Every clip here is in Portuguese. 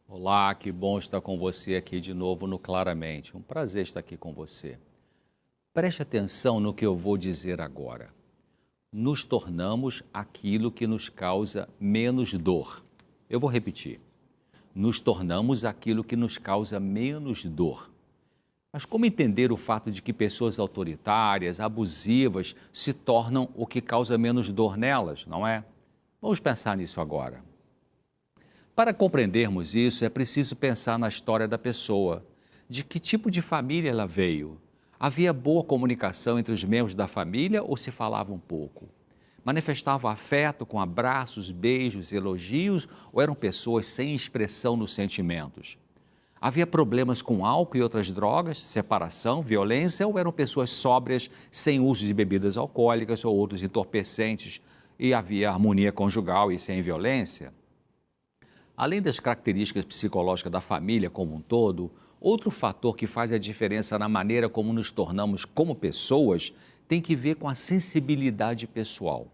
Olá, que bom estar com você aqui de novo no Claramente. Um prazer estar aqui com você. Preste atenção no que eu vou dizer agora. Nos tornamos aquilo que nos causa menos dor. Eu vou repetir. Nos tornamos aquilo que nos causa menos dor. Mas como entender o fato de que pessoas autoritárias, abusivas, se tornam o que causa menos dor nelas, não é? Vamos pensar nisso agora. Para compreendermos isso, é preciso pensar na história da pessoa. De que tipo de família ela veio? Havia boa comunicação entre os membros da família ou se falavam pouco? Manifestavam afeto com abraços, beijos, elogios ou eram pessoas sem expressão nos sentimentos? Havia problemas com álcool e outras drogas, separação, violência ou eram pessoas sóbrias, sem uso de bebidas alcoólicas ou outros entorpecentes e havia harmonia conjugal e sem violência? Além das características psicológicas da família como um todo, outro fator que faz a diferença na maneira como nos tornamos como pessoas tem que ver com a sensibilidade pessoal.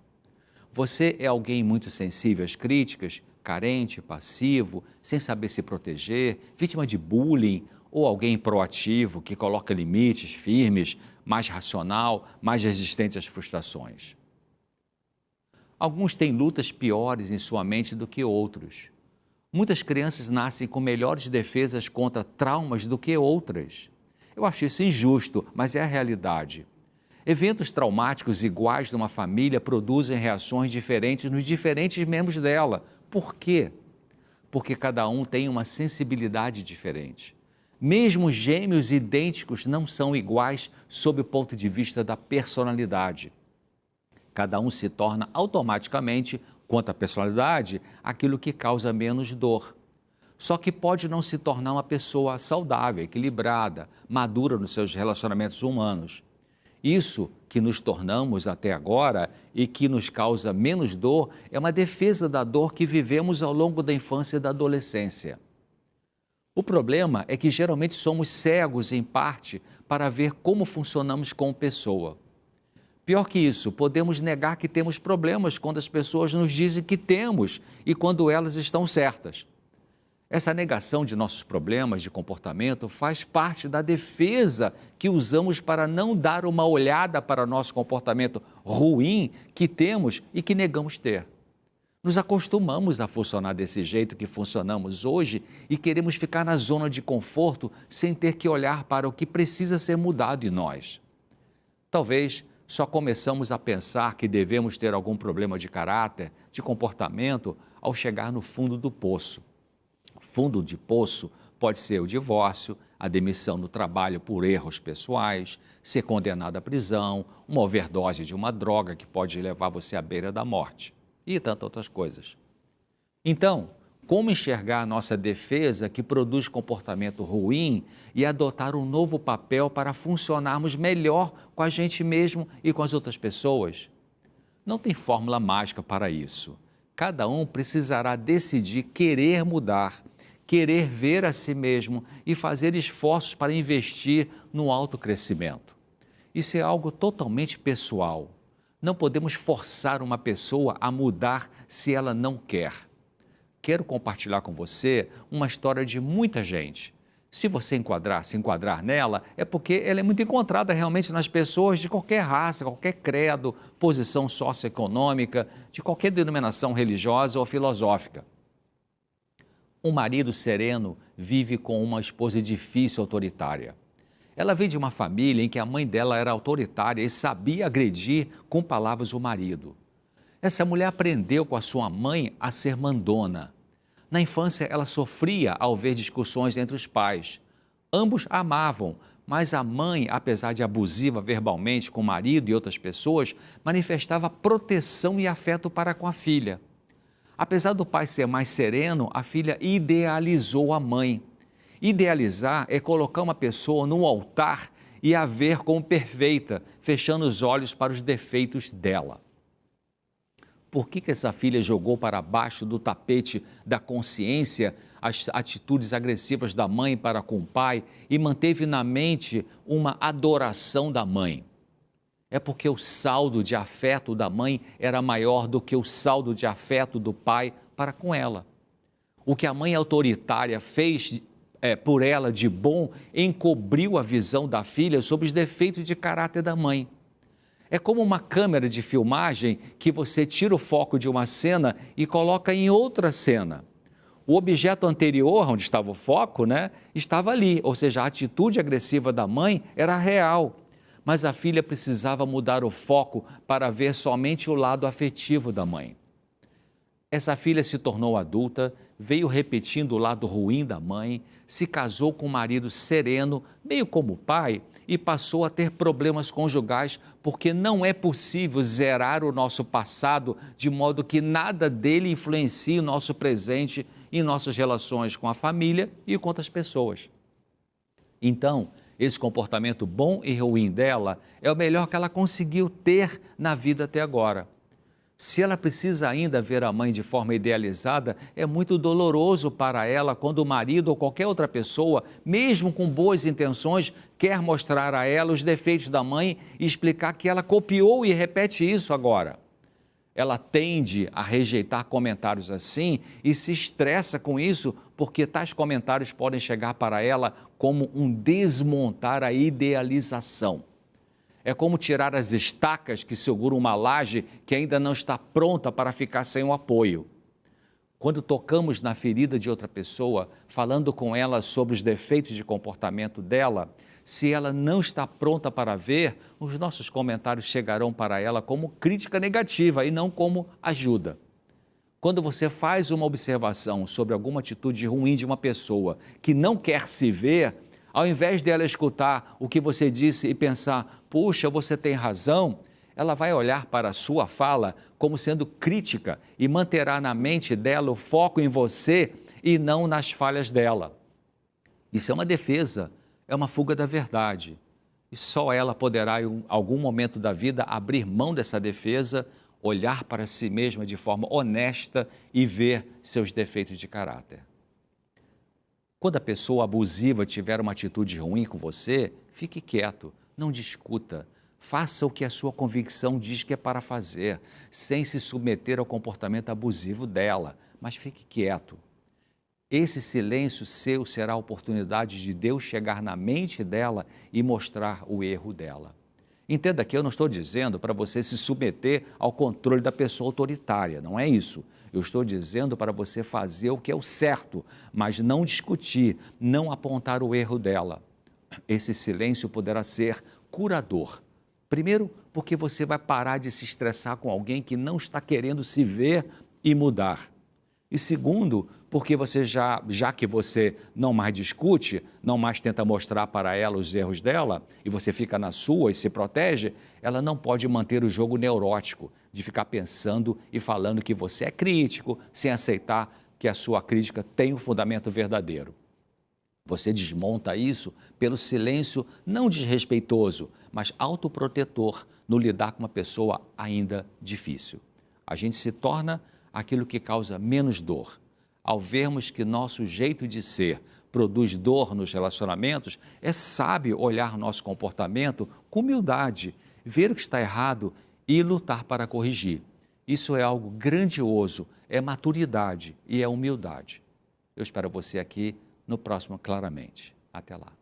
Você é alguém muito sensível às críticas, carente, passivo, sem saber se proteger, vítima de bullying ou alguém proativo que coloca limites firmes, mais racional, mais resistente às frustrações? Alguns têm lutas piores em sua mente do que outros. Muitas crianças nascem com melhores defesas contra traumas do que outras. Eu acho isso injusto, mas é a realidade. Eventos traumáticos iguais numa família produzem reações diferentes nos diferentes membros dela. Por quê? Porque cada um tem uma sensibilidade diferente. Mesmo gêmeos idênticos não são iguais sob o ponto de vista da personalidade. Cada um se torna automaticamente, quanto à personalidade, aquilo que causa menos dor. Só que pode não se tornar uma pessoa saudável, equilibrada, madura nos seus relacionamentos humanos. Isso que nos tornamos até agora e que nos causa menos dor é uma defesa da dor que vivemos ao longo da infância e da adolescência. O problema é que geralmente somos cegos, em parte, para ver como funcionamos como pessoa. Pior que isso, podemos negar que temos problemas quando as pessoas nos dizem que temos e quando elas estão certas. Essa negação de nossos problemas de comportamento faz parte da defesa que usamos para não dar uma olhada para nosso comportamento ruim que temos e que negamos ter. Nos acostumamos a funcionar desse jeito que funcionamos hoje e queremos ficar na zona de conforto sem ter que olhar para o que precisa ser mudado em nós. Talvez só começamos a pensar que devemos ter algum problema de caráter, de comportamento, ao chegar no fundo do poço. Fundo de poço pode ser o divórcio, a demissão do trabalho por erros pessoais, ser condenado à prisão, uma overdose de uma droga que pode levar você à beira da morte e tantas outras coisas. Então, como enxergar a nossa defesa que produz comportamento ruim e adotar um novo papel para funcionarmos melhor com a gente mesmo e com as outras pessoas? Não tem fórmula mágica para isso. Cada um precisará decidir querer mudar, querer ver a si mesmo e fazer esforços para investir no autocrescimento. Isso é algo totalmente pessoal. Não podemos forçar uma pessoa a mudar se ela não quer. Quero compartilhar com você uma história de muita gente. Se você se enquadrar nela, é porque ela é muito encontrada realmente nas pessoas de qualquer raça, qualquer credo, posição socioeconômica, de qualquer denominação religiosa ou filosófica. Um marido sereno vive com uma esposa difícil, autoritária. Ela veio de uma família em que a mãe dela era autoritária e sabia agredir com palavras o marido. Essa mulher aprendeu com a sua mãe a ser mandona. Na infância, ela sofria ao ver discussões entre os pais. Ambos a amavam, mas a mãe, apesar de abusiva verbalmente com o marido e outras pessoas, manifestava proteção e afeto para com a filha. Apesar do pai ser mais sereno, a filha idealizou a mãe. Idealizar é colocar uma pessoa num altar e a ver como perfeita, fechando os olhos para os defeitos dela. Por que essa filha jogou para baixo do tapete da consciência as atitudes agressivas da mãe para com o pai e manteve na mente uma adoração da mãe? É porque o saldo de afeto da mãe era maior do que o saldo de afeto do pai para com ela. O que a mãe autoritária fez por ela de bom encobriu a visão da filha sobre os defeitos de caráter da mãe. É como uma câmera de filmagem que você tira o foco de uma cena e coloca em outra cena. O objeto anterior, onde estava o foco, estava ali, ou seja, a atitude agressiva da mãe era real. Mas a filha precisava mudar o foco para ver somente o lado afetivo da mãe. Essa filha se tornou adulta, veio repetindo o lado ruim da mãe, se casou com um marido sereno, meio como pai, e passou a ter problemas conjugais, porque não é possível zerar o nosso passado de modo que nada dele influencie o nosso presente e nossas relações com a família e com outras pessoas. Então, esse comportamento bom e ruim dela é o melhor que ela conseguiu ter na vida até agora. Se ela precisa ainda ver a mãe de forma idealizada, é muito doloroso para ela quando o marido ou qualquer outra pessoa, mesmo com boas intenções, quer mostrar a ela os defeitos da mãe e explicar que ela copiou e repete isso agora. Ela tende a rejeitar comentários assim e se estressa com isso porque tais comentários podem chegar para ela como um desmontar a idealização. É como tirar as estacas que seguram uma laje que ainda não está pronta para ficar sem o apoio. Quando tocamos na ferida de outra pessoa, falando com ela sobre os defeitos de comportamento dela, se ela não está pronta para ver, os nossos comentários chegarão para ela como crítica negativa e não como ajuda. Quando você faz uma observação sobre alguma atitude ruim de uma pessoa que não quer se ver, ao invés dela escutar o que você disse e pensar, puxa, você tem razão, ela vai olhar para a sua fala como sendo crítica e manterá na mente dela o foco em você e não nas falhas dela. Isso é uma defesa, é uma fuga da verdade. E só ela poderá, em algum momento da vida, abrir mão dessa defesa, olhar para si mesma de forma honesta e ver seus defeitos de caráter. Quando a pessoa abusiva tiver uma atitude ruim com você, fique quieto, não discuta. Faça o que a sua convicção diz que é para fazer, sem se submeter ao comportamento abusivo dela, mas fique quieto. Esse silêncio seu será a oportunidade de Deus chegar na mente dela e mostrar o erro dela. Entenda que eu não estou dizendo para você se submeter ao controle da pessoa autoritária, não é isso. Eu estou dizendo para você fazer o que é o certo, mas não discutir, não apontar o erro dela. Esse silêncio poderá ser curador. Primeiro, porque você vai parar de se estressar com alguém que não está querendo se ver e mudar. E segundo, porque você já que você não mais discute, não mais tenta mostrar para ela os erros dela, e você fica na sua e se protege, ela não pode manter o jogo neurótico de ficar pensando e falando que você é crítico, sem aceitar que a sua crítica tem um fundamento verdadeiro. Você desmonta isso pelo silêncio não desrespeitoso, mas autoprotetor no lidar com uma pessoa ainda difícil. A gente se torna aquilo que causa menos dor. Ao vermos que nosso jeito de ser produz dor nos relacionamentos, é sábio olhar nosso comportamento com humildade, ver o que está errado e lutar para corrigir. Isso é algo grandioso, é maturidade e é humildade. Eu espero você aqui no próximo Claramente. Até lá.